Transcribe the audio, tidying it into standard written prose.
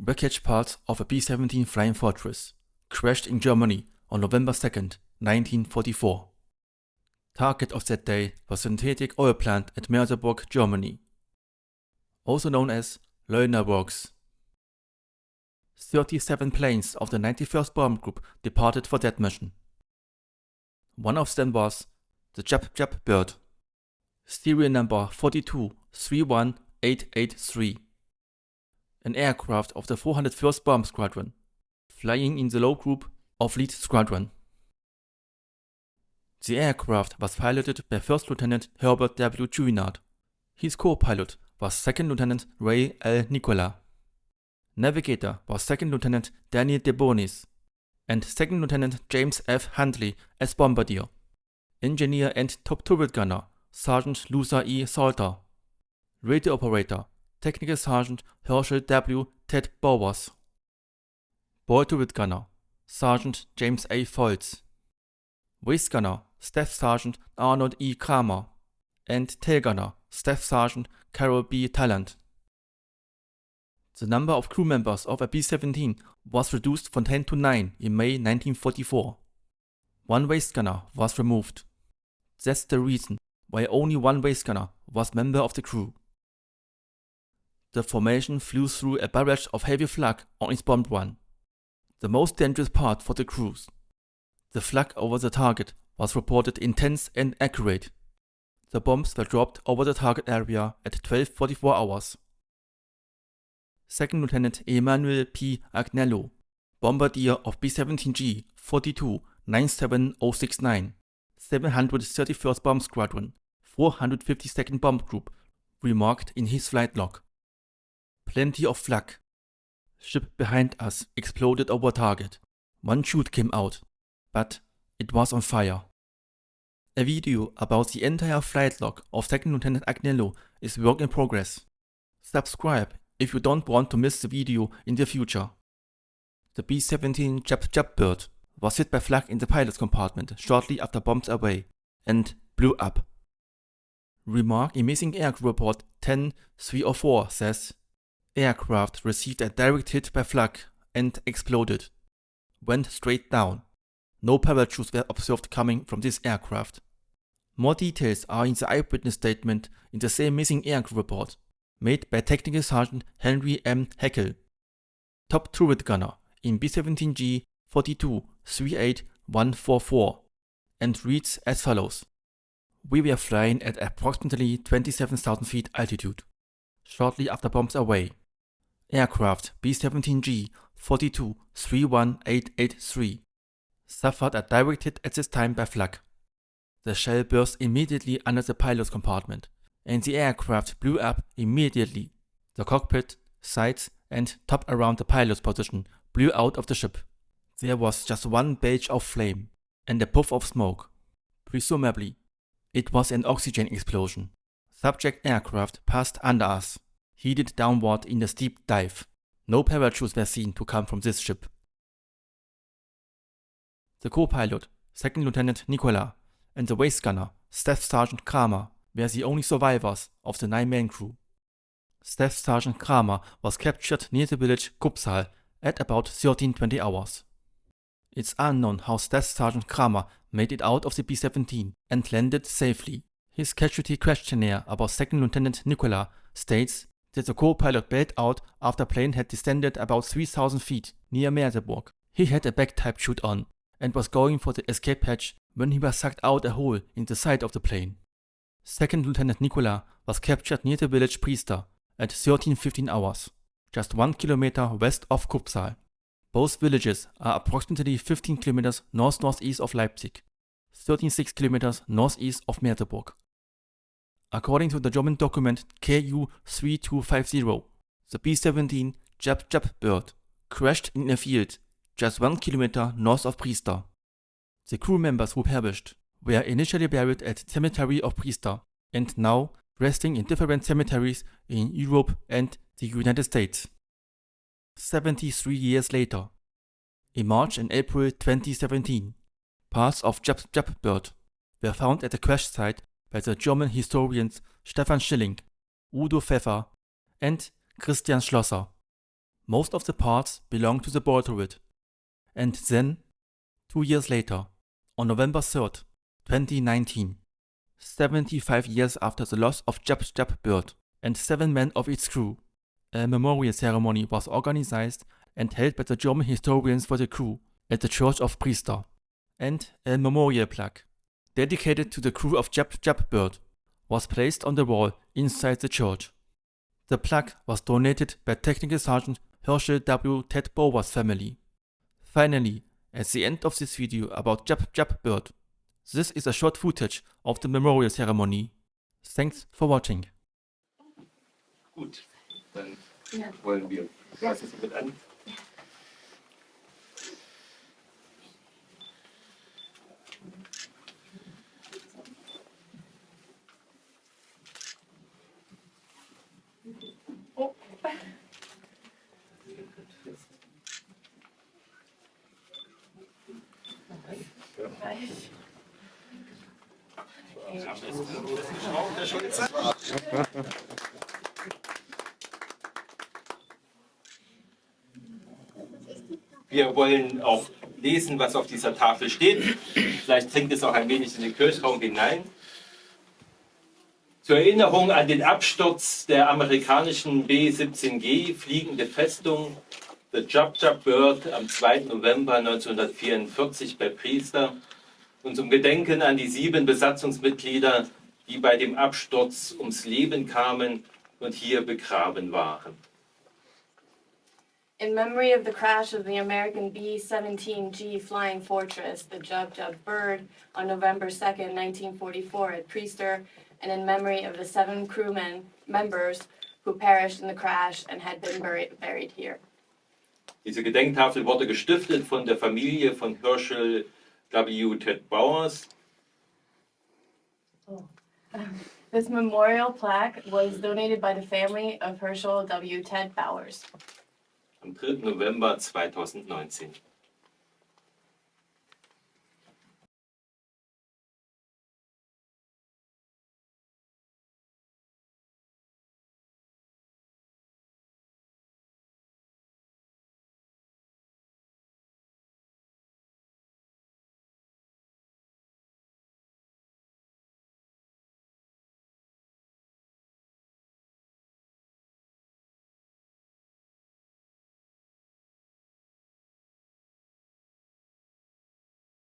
Wreckage parts of a B-17 Flying Fortress crashed in Germany on November 2, 1944. Target of that day was synthetic oil plant at Merseburg, Germany, also known as Leuna Works. 37 planes of the 91st Bomb Group departed for that mission. One of them was the Jub Jub Bird, serial number 4231883, an aircraft of the 401st Bomb Squadron, flying in the low group of Lead Squadron. The aircraft was piloted by First Lieutenant Herbert W. Chouinard. His co-pilot was Second Lieutenant Ray L. Nickola. Navigator was Second Lieutenant Daniel de Bonis and Second Lieutenant James F. Hundley as Bombardier. Engineer and top turret gunner Sergeant Luther E. Salter. Radio operator Technical Sergeant Herschel W. Ted Bowers. Boy turret gunner Sergeant James A. Foltz. Waist gunner Staff Sergeant Arnold E. Kramer and tail gunner Staff Sergeant Carrol B. Tallant. The number of crew members of a B-17 was reduced from 10 to 9 in May 1944. One waist gunner was removed. That's the reason why only one waist gunner was member of the crew. The formation flew through a barrage of heavy flak on its bomb run, the most dangerous part for the crews. The flak over the target was reported intense and accurate. The bombs were dropped over the target area at 12:44 hours. Second Lieutenant Emanuel P. Agnello, Bombardier of B-17G 4297069, 731st Bomb Squadron, 452nd Bomb Group, remarked in his flight log, "Plenty of flak. Ship behind us exploded over target. One chute came out, but it was on fire." A video about the entire flight log of Second Lieutenant Agnello is work in progress. Subscribe if you don't want to miss the video in the future. The B-17 Jub Jub Bird was hit by flak in the pilot's compartment shortly after bombs away and blew up. Remark in Missing Aircrew Report 10-304 says, "Aircraft received a direct hit by flak and exploded. Went straight down. No parachutes were observed coming from this aircraft." More details are in the eyewitness statement in the same Missing Aircrew Report, made by Technical Sergeant Henry M. Herschel, top turret gunner in B-17G 4238144, and reads as follows: "We were flying at approximately 27,000 feet altitude, shortly after bombs away. Aircraft B-17G 4231883 suffered a direct hit at this time by flak. The shell burst immediately under the pilot's compartment, and the aircraft blew up immediately. The cockpit, sides, and top around the pilot's position blew out of the ship. There was just one belch of flame and a puff of smoke. Presumably, it was an oxygen explosion. Subject aircraft passed under us, headed downward in a steep dive. No parachutes were seen to come from this ship." The co-pilot, Second Lieutenant Nickola, and the waist gunner, Staff Sergeant Kramer, were the only survivors of the 9-man crew. Staff Sergeant Kramer was captured near the village Kupsal at about 13:20 hours. It's unknown how Staff Sergeant Kramer made it out of the B-17 and landed safely. His casualty questionnaire about Second Lieutenant Nickola states that the co-pilot bailed out after plane had descended about 3,000 feet near Merseburg. He had a bagpipe chute on and was going for the escape hatch when he was sucked out a hole in the side of the plane. Second Lieutenant Nickola was captured near the village Priester at 13:15 hours, just 1 kilometer west of Kupsal. Both villages are approximately 15 kilometers north-northeast of Leipzig, 36 kilometers northeast of Merseburg. According to the German document KU-3250, the B-17 Jub Jub Bird crashed in a field just 1 kilometer north of Priester. The crew members who perished were initially buried at the cemetery of Priester and now resting in different cemeteries in Europe and the United States. 73 years later, in March and April 2017, parts of Jub Jub Bird were found at the crash site by the German historians Stefan Schilling, Udo Pfeffer, and Christian Schlosser. Most of the parts belong to the Boltowid. And then, 2 years later, on November 3rd, 2019, 75 years after the loss of Jub Jub Bird and 7 men of its crew, a memorial ceremony was organized and held by the German historians for the crew at the Church of Priester, and a memorial plaque, dedicated to the crew of Jub Jub Bird, was placed on the wall inside the church. The plaque was donated by Technical Sergeant Herschel W. Ted Bower's family. Finally, at the end of this video about Jub Jub Bird, this is a short footage of the memorial ceremony. Thanks for watching. Gut, dann wollen wir. Was ist mit an? Wir wollen auch lesen, was auf dieser Tafel steht. Vielleicht dringt es auch ein wenig in den Kirchraum hinein. Zur Erinnerung an den Absturz der amerikanischen B-17G, fliegende Festung, The Jub Jub Bird am 2. November 1944 bei Priester, und zum Gedenken an die 7 Besatzungsmitglieder, die bei dem Absturz ums Leben kamen und hier begraben waren. In memory of the crash of the American B-17G Flying Fortress, the Jub Jub Bird, on November 2nd, 1944 at Priester, and in memory of the 7 crewmen members who perished in the crash and had been buried here. Diese Gedenktafel wurde gestiftet von der Familie von Herschel W. Ted Bowers. This memorial plaque was donated by the family of Herschel W. Ted Bowers. Am 3. November 2019.